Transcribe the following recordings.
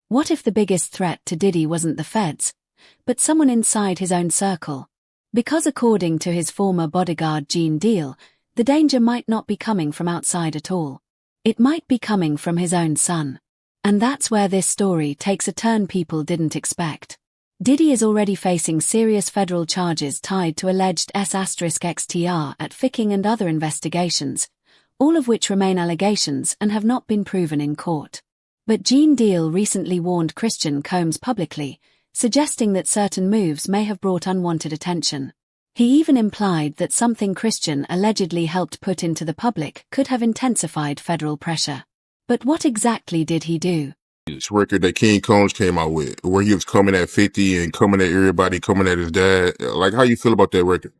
What if the biggest threat to Diddy wasn't the feds, but someone inside his own circle? Because according to his former bodyguard Gene Deal, the danger might not be coming from outside at all. It might be coming from his own son. And that's where this story takes a turn people didn't expect. Diddy is already facing serious federal charges tied to alleged S**XTR at fficking and other investigations, all of which remain allegations and have not been proven in court. But Gene Deal recently warned Christian Combs publicly, suggesting that certain moves may have brought unwanted attention. He even implied that something Christian allegedly helped put into the public could have intensified federal pressure. But what exactly did he do? This record that King Combs came out with, where he was coming at 50 and coming at everybody, coming at his dad. Like, how you feel about that record?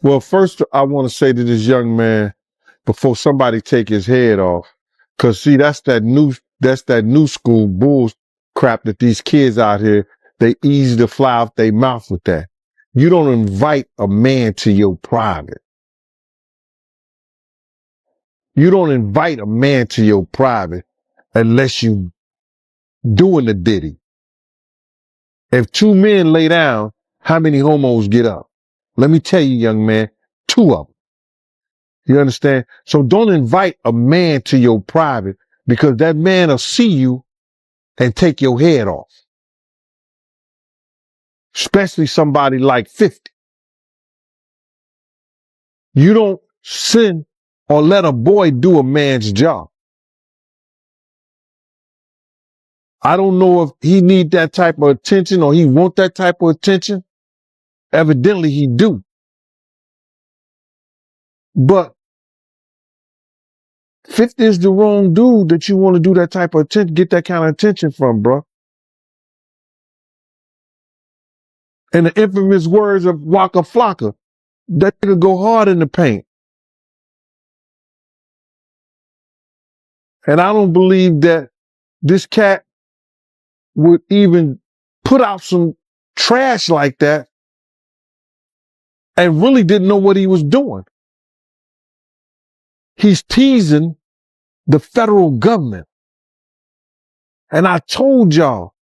Well, first, I want to say to this young man, before somebody take his head off, because see, that's that new school bull crap that these kids out here, they easy to fly out their mouth with that. You don't invite a man to your private. You don't invite a man to your private unless you doing the Diddy. If two men lay down, how many homos get up? Let me tell you, young man, 2 of them. You understand? So don't invite a man to your private, because that man will see you and take your head off. Especially somebody like 50. You don't send or let a boy do a man's job. I don't know if he need that type of attention or he want that type of attention. Evidently he do. But 50 is the wrong dude that you want to do that type of attention, get that kind of attention from, bro. And the infamous words of Waka Flocka, that nigga go hard in the paint. And I don't believe that this cat would even put out some trash like that and really didn't know what he was doing. He's teasing the federal government. And I told y'all,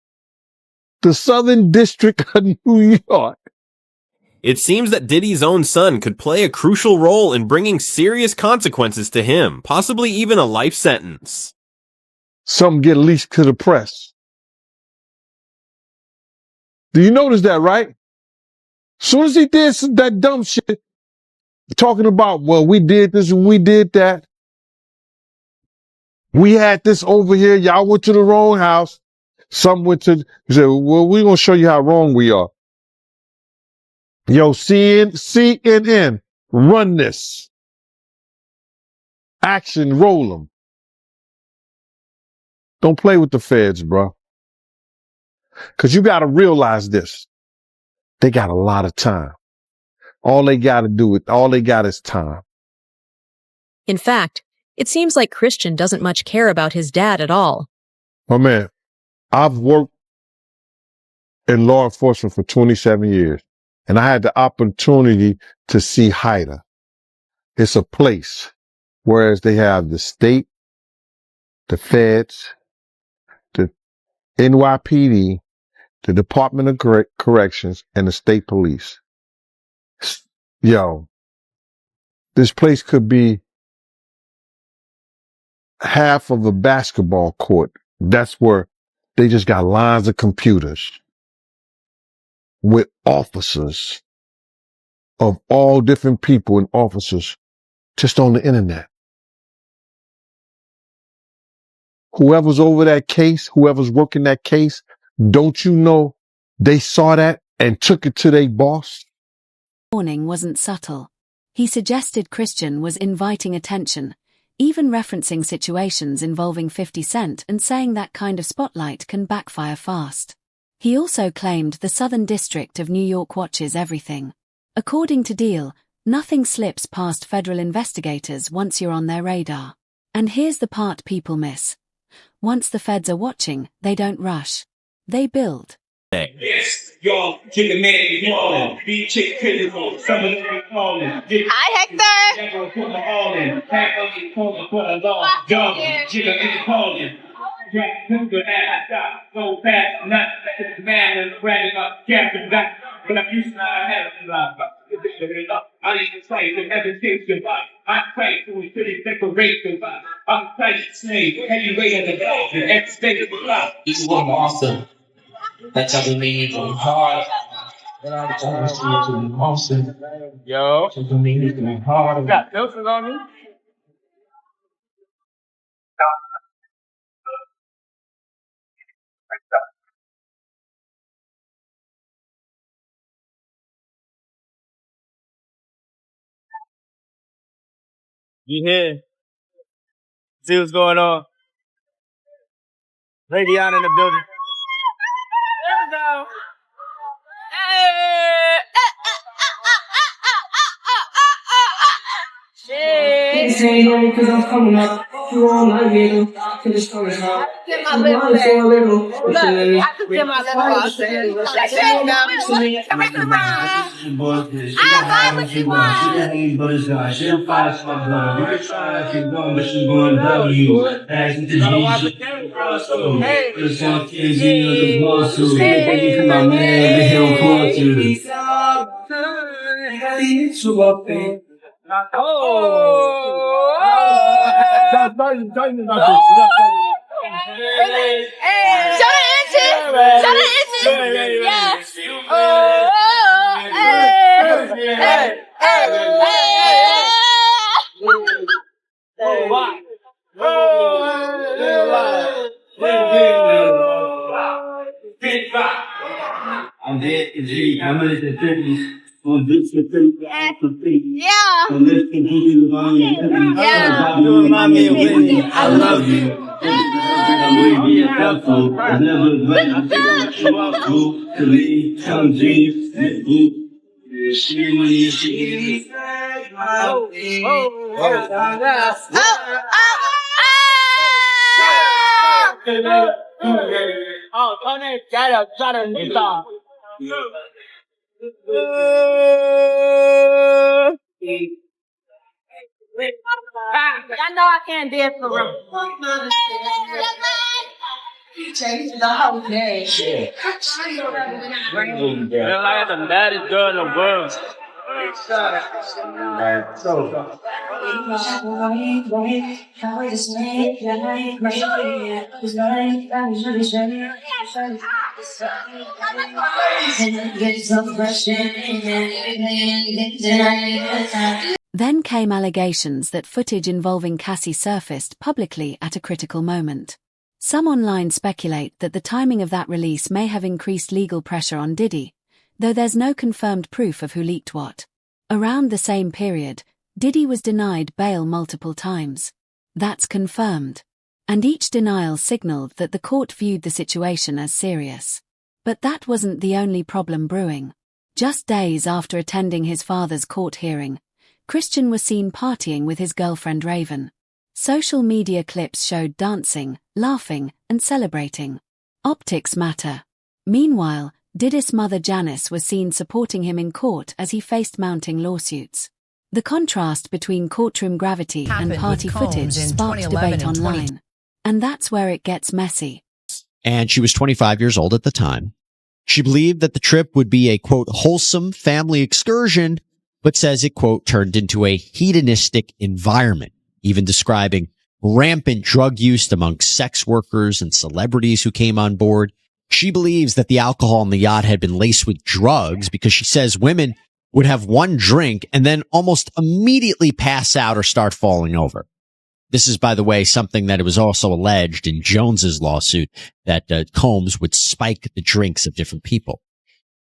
the Southern District of New York. It seems that Diddy's own son could play a crucial role in bringing serious consequences to him, possibly even a life sentence. Something get leaked to the press. Do you notice that, right? Soon as he did that dumb shit, talking about, well, we did this and we did that. We had this over here. Y'all went to the wrong house. Some went to, he said, well, we're going to show you how wrong we are. Yo, CNN, run this. Action, roll them. Don't play with the feds, bro. Because you got to realize this. They got a lot of time. All they got is time. In fact, it seems like Christian doesn't much care about his dad at all. My man, I've worked in law enforcement for 27 years, and I had the opportunity to see HIDA. It's a place, whereas they have the state, the feds, the NYPD, the Department of Corrections, and the state police. Yo, this place could be half of a basketball court. That's where they just got lines of computers with officers of all different people and officers just on the internet. Whoever's over that case, whoever's working that case, don't you know they saw that and took it to their boss? Warning wasn't subtle. He suggested Christian was inviting attention, even referencing situations involving 50 Cent and saying that kind of spotlight can backfire fast. He also claimed the Southern District of New York watches everything. According to Deal, nothing slips past federal investigators once you're on their radar. And here's the part people miss. Once the feds are watching, they don't rush. They build. Yes, y'all, get the man calling. Be chick critical. Some of them calling. Hi, Hector. Put the all in. Pack up your phone and put a law. Y'all, get the man calling. Jack, Cougar, ass shot, go fast, nuts, man, and running up, captain, that. But I'm used to my head, I didn't say the hesitation, but I'm trying to pretty decoration, but I'm trying to say heavyweight in the block, the X-State of the block. This is what I'm awesome. That's how we made it from hard. Awesome. Yo. So we made it from hard. Got filters on me? You here? See what's going on? Lady on in the building. There we go. Hey! Saying because I'm coming up, you on my video, to the story now. Get my little look, I could get my little I vibe with you, man. She don't fight my blood. We're trying to keep going, but she's going to W. Ask me to G. Hey, it's on kids, you know the boss who. Thank you, my man, but he don't call to. So up there. I'm dead to G. I'm in the 30s. On this the yeah. On this the I love you. I'm going to be helpful. I never let you walk through to me. Come dreams. She oh, Tony, got a I know I can't dance for real. Change the whole day. You're like the baddest girl in the world. Then came allegations that footage involving Cassie surfaced publicly at a critical moment. Some online speculate that the timing of that release may have increased legal pressure on Diddy, though there's no confirmed proof of who leaked what. Around the same period, Diddy was denied bail multiple times. That's confirmed. And each denial signaled that the court viewed the situation as serious. But that wasn't the only problem brewing. Just days after attending his father's court hearing, Christian was seen partying with his girlfriend Raven. Social media clips showed dancing, laughing, and celebrating. Optics matter. Meanwhile, Diddy's mother Janice was seen supporting him in court as he faced mounting lawsuits. The contrast between courtroom gravity and party footage sparked debate online. And that's where it gets messy. And she was 25 years old at the time. She believed that the trip would be a, quote, wholesome family excursion, but says it, quote, turned into a hedonistic environment, even describing rampant drug use among sex workers and celebrities who came on board. She believes that the alcohol on the yacht had been laced with drugs because she says women would have one drink and then almost immediately pass out or start falling over. This is, by the way, something that it was also alleged in Jones's lawsuit that Combs would spike the drinks of different people.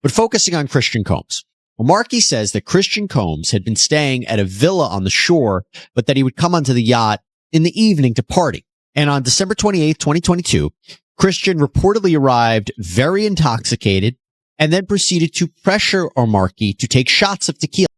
But focusing on Christian Combs. Well, Markey says that Christian Combs had been staying at a villa on the shore, but that he would come onto the yacht in the evening to party. And on December 28th, 2022, Christian reportedly arrived very intoxicated and then proceeded to pressure Markey to take shots of tequila.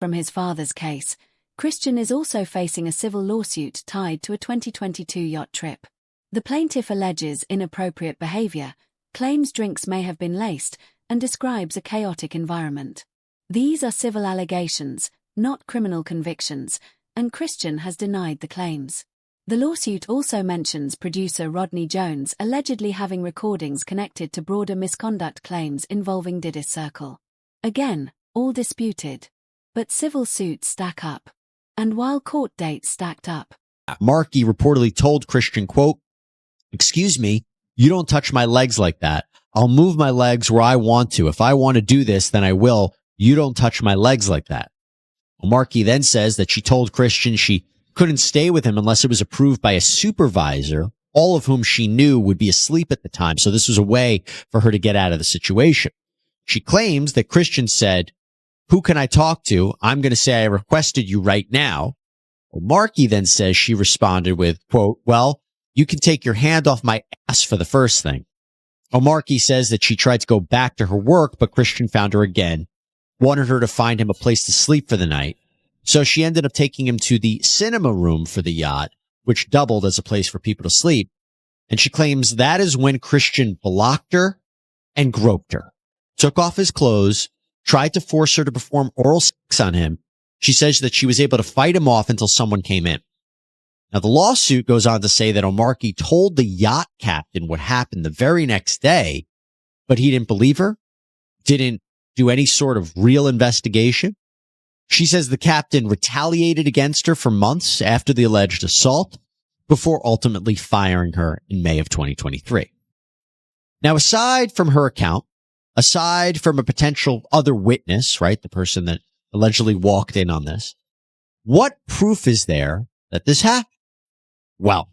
From his father's case, Christian is also facing a civil lawsuit tied to a 2022 yacht trip. The plaintiff alleges inappropriate behavior, claims drinks may have been laced, and describes a chaotic environment. These are civil allegations, not criminal convictions, and Christian has denied the claims. The lawsuit also mentions producer Rodney Jones allegedly having recordings connected to broader misconduct claims involving Diddy's circle. Again, all disputed. But civil suits stack up. And while court dates stacked up, Markey reportedly told Christian, quote, "Excuse me, you don't touch my legs like that. I'll move my legs where I want to. If I want to do this, then I will. You don't touch my legs like that." Markey then says that she told Christian she couldn't stay with him unless it was approved by a supervisor, all of whom she knew would be asleep at the time. So this was a way for her to get out of the situation. She claims that Christian said, "Who can I talk to? I'm going to say I requested you right now." Well, Markey then says she responded with, quote, "Well, you can take your hand off my ass for the first thing." Markey says that she tried to go back to her work, but Christian found her again, wanted her to find him a place to sleep for the night. So she ended up taking him to the cinema room for the yacht, which doubled as a place for people to sleep. And she claims that is when Christian blocked her and groped her, took off his clothes, tried to force her to perform oral sex on him. She says that she was able to fight him off until someone came in. Now, the lawsuit goes on to say that Markey told the yacht captain what happened the very next day, but he didn't believe her, didn't do any sort of real investigation. She says the captain retaliated against her for months after the alleged assault before ultimately firing her in May of 2023. Now, aside from her account, aside from a potential other witness, right, the person that allegedly walked in on this, what proof is there that this happened? Well,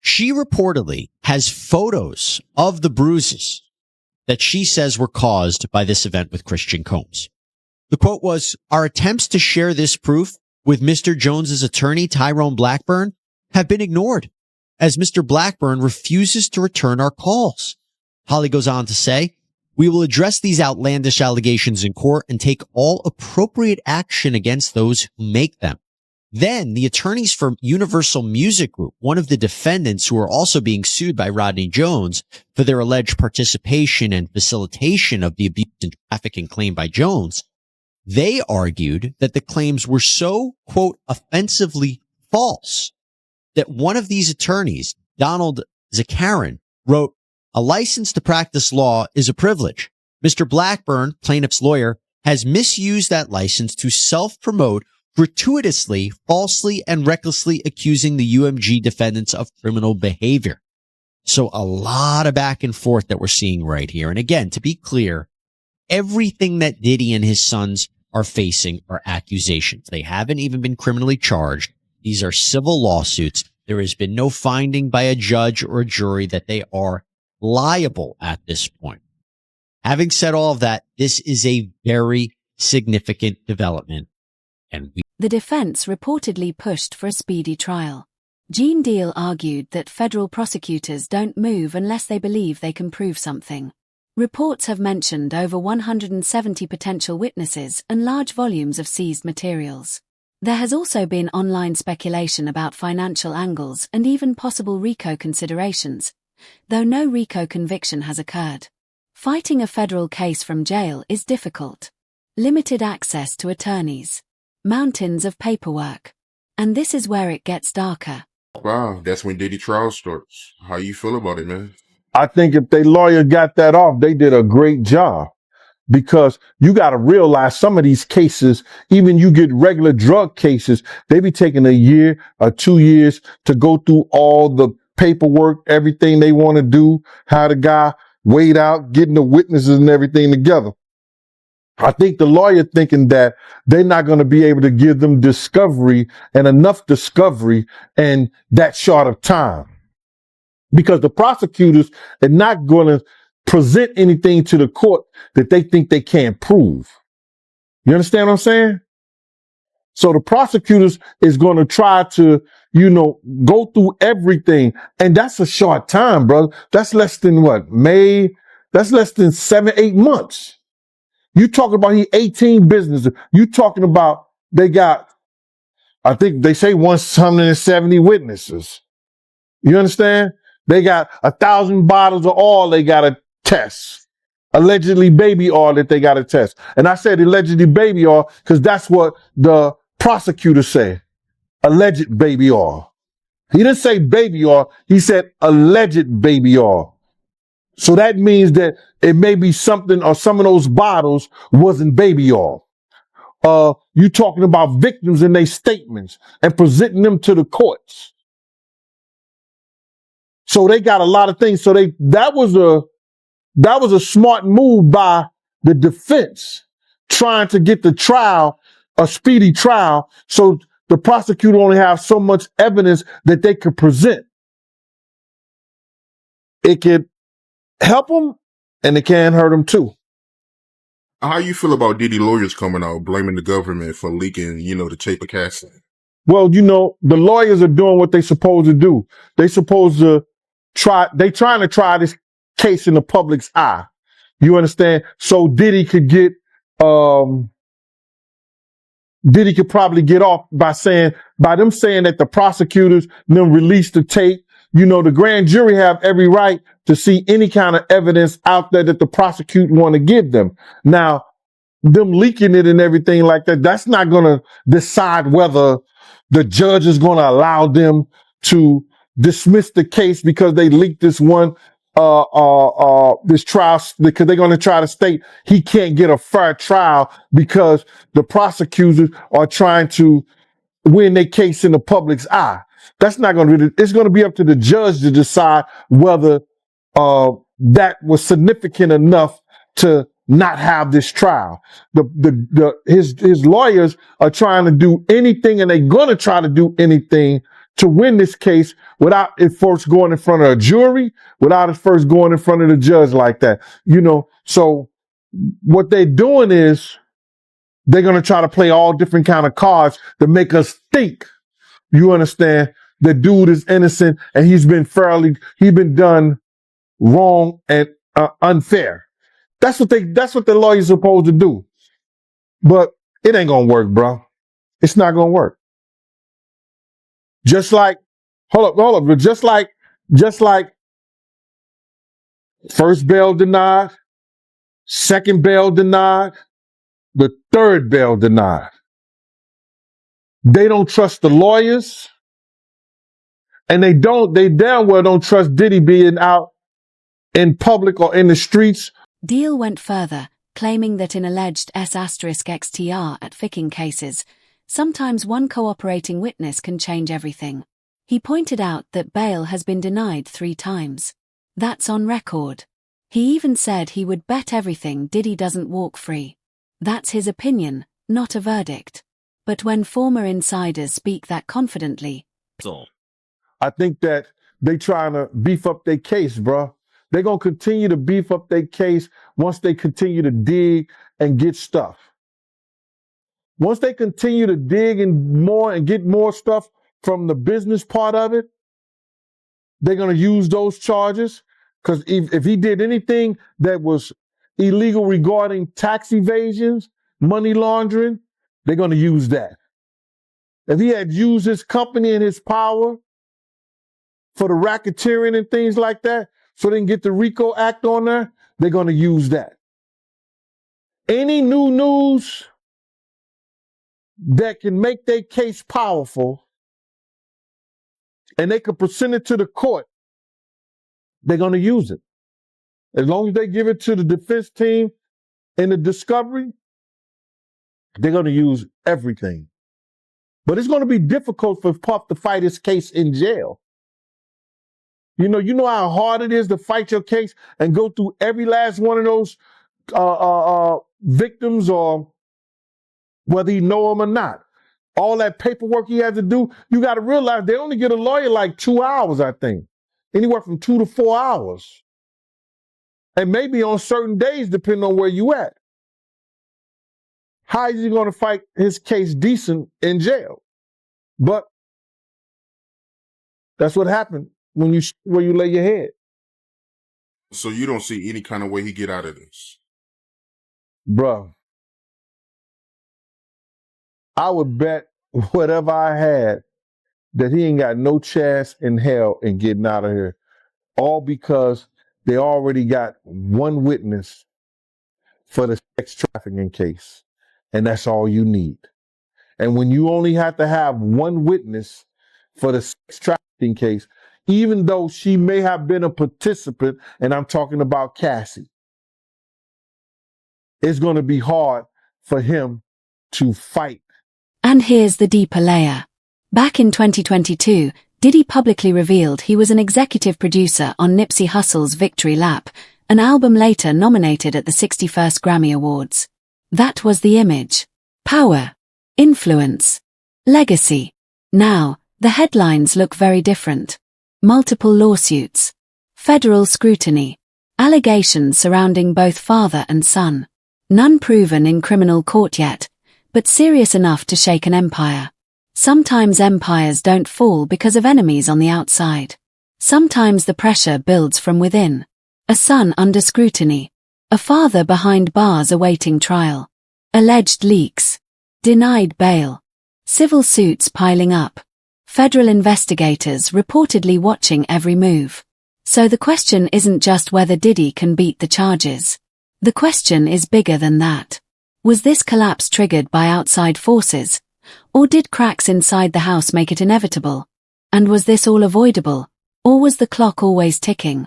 she reportedly has photos of the bruises that she says were caused by this event with Christian Combs. The quote was, "Our attempts to share this proof with Mr. Jones's attorney, Tyrone Blackburn, have been ignored, as Mr. Blackburn refuses to return our calls." Holly goes on to say, "We will address these outlandish allegations in court and take all appropriate action against those who make them." Then the attorneys for Universal Music Group, one of the defendants who are also being sued by Rodney Jones for their alleged participation and facilitation of the abuse and trafficking claimed by Jones, they argued that the claims were so, quote, offensively false that one of these attorneys, Donald Zakarin, wrote, "A license to practice law is a privilege. Mr. Blackburn, plaintiff's lawyer, has misused that license to self-promote, gratuitously, falsely, and recklessly accusing the UMG defendants of criminal behavior." So a lot of back and forth that we're seeing right here. And again, to be clear, everything that Diddy and his sons are facing are accusations. They haven't even been criminally charged. These are civil lawsuits. There has been no finding by a judge or a jury that they are liable at this point. Having said all of that, this is a very significant development. And the defense reportedly pushed for a speedy trial. Gene Deal argued that federal prosecutors don't move unless they believe they can prove something. Reports have mentioned over 170 potential witnesses and large volumes of seized materials. There has also been online speculation about financial angles and even possible RICO considerations, though no RICO conviction has occurred. Fighting a federal case from jail is difficult. Limited access to attorneys. Mountains of paperwork. And this is where it gets darker. Wow, that's when Diddy trial starts. How you feel about it, man? I think if they lawyer got that off, they did a great job, because you got to realize some of these cases, even you get regular drug cases, they be taking a year or 2 years to go through all the paperwork, everything they want to do, how the guy weighed out, getting the witnesses and everything together. I think the lawyer thinking that they're not going to be able to give them discovery and enough discovery in that short of time. Because the prosecutors are not going to present anything to the court that they think they can't prove. You understand what I'm saying? So the prosecutors is going to try to, go through everything. And that's a short time, brother. That's less than May? That's less than 7-8 months. You talking about 18 businesses. You talking about they got, I think they say 170 witnesses. You understand? They got 1,000 bottles of oil they got to test. Allegedly baby oil that they got to test. And I said allegedly baby oil because that's what the prosecutor said. Alleged baby oil. He didn't say baby oil. He said alleged baby oil. So that means that it may be something, or some of those bottles wasn't baby oil. You talking about victims and their statements and presenting them to the courts. So they got a lot of things. So that was a smart move by the defense, trying to get the trial, a speedy trial, so the prosecutor only have so much evidence that they could present. It could help them and it can hurt them too. How you feel about Diddy lawyers coming out blaming the government for leaking, the tape of Cassie? Well, the lawyers are doing what they supposed to do. They supposed to trying to try this case in the public's eye. You understand? So Diddy could probably get off by them saying that the prosecutors them released the tape. The grand jury have every right to see any kind of evidence out there that the prosecutor want to give them. Now, them leaking it and everything like that, that's not going to decide whether the judge is going to allow them to dismiss the case because they leaked this this trial, because they're going to try to state he can't get a fair trial because the prosecutors are trying to win their case in the public's eye. That's not going to be, it's going to be up to the judge to decide whether that was significant enough to not have this trial. His lawyers are trying to do anything, and they're going to try to do anything to win this case without it first going in front of a jury, without it first going in front of the judge like that. So what they're doing is they're going to try to play all different kind of cards to make us think, you understand, the dude is innocent and he's been done wrong and unfair. That's what the lawyer's supposed to do. But it ain't gonna work, bro. It's not gonna work. Just like, hold up, but just like first bail denied, second bail denied, the third bail denied. They don't trust the lawyers, and they damn well don't trust Diddy being out in public or in the streets. Deal went further, claiming that in alleged S**XTR at fficking cases, sometimes one cooperating witness can change everything. He pointed out that bail has been denied 3 times. That's on record. He even said he would bet everything Diddy doesn't walk free. That's his opinion, not a verdict. But when former insiders speak that confidently, I think that they trying to beef up their case, bro. They're going to continue to beef up their case once they continue to dig and get stuff. Once they continue to dig and get more stuff from the business part of it, they're going to use those charges. Because if he did anything that was illegal regarding tax evasions, money laundering, they're going to use that. If he had used his company and his power for the racketeering and things like that, so they can get the RICO Act on there, they're going to use that. Any new news that can make their case powerful and they can present it to the court, they're going to use it. As long as they give it to the defense team in the discovery, they're going to use everything. But it's going to be difficult for Puff to fight his case in jail. You know how hard it is to fight your case and go through every last one of those victims, or whether you know them or not. All that paperwork he had to do, you got to realize they only get a lawyer like 2 hours, I think. Anywhere from 2 to 4 hours. And maybe on certain days, depending on where you at. How is he going to fight his case decent in jail? But that's what happened where you lay your head. So you don't see any kind of way he get out of this? Bruh, I would bet whatever I had that he ain't got no chance in hell in getting out of here. All because they already got one witness for the sex trafficking case. And that's all you need. And when you only have to have one witness for the sex trafficking case, even though she may have been a participant, and I'm talking about Cassie. It's going to be hard for him to fight. And here's the deeper layer. Back in 2022, Diddy publicly revealed he was an executive producer on Nipsey Hussle's Victory Lap, an album later nominated at the 61st Grammy Awards. That was the image. Power. Influence. Legacy. Now, the headlines look very different. Multiple lawsuits. Federal scrutiny. Allegations surrounding both father and son. None proven in criminal court yet, but serious enough to shake an empire. Sometimes empires don't fall because of enemies on the outside. Sometimes the pressure builds from within. A son under scrutiny. A father behind bars awaiting trial. Alleged leaks. Denied bail. Civil suits piling up. Federal investigators reportedly watching every move. So the question isn't just whether Diddy can beat the charges. The question is bigger than that. Was this collapse triggered by outside forces? Or did cracks inside the house make it inevitable? And was this all avoidable? Or was the clock always ticking?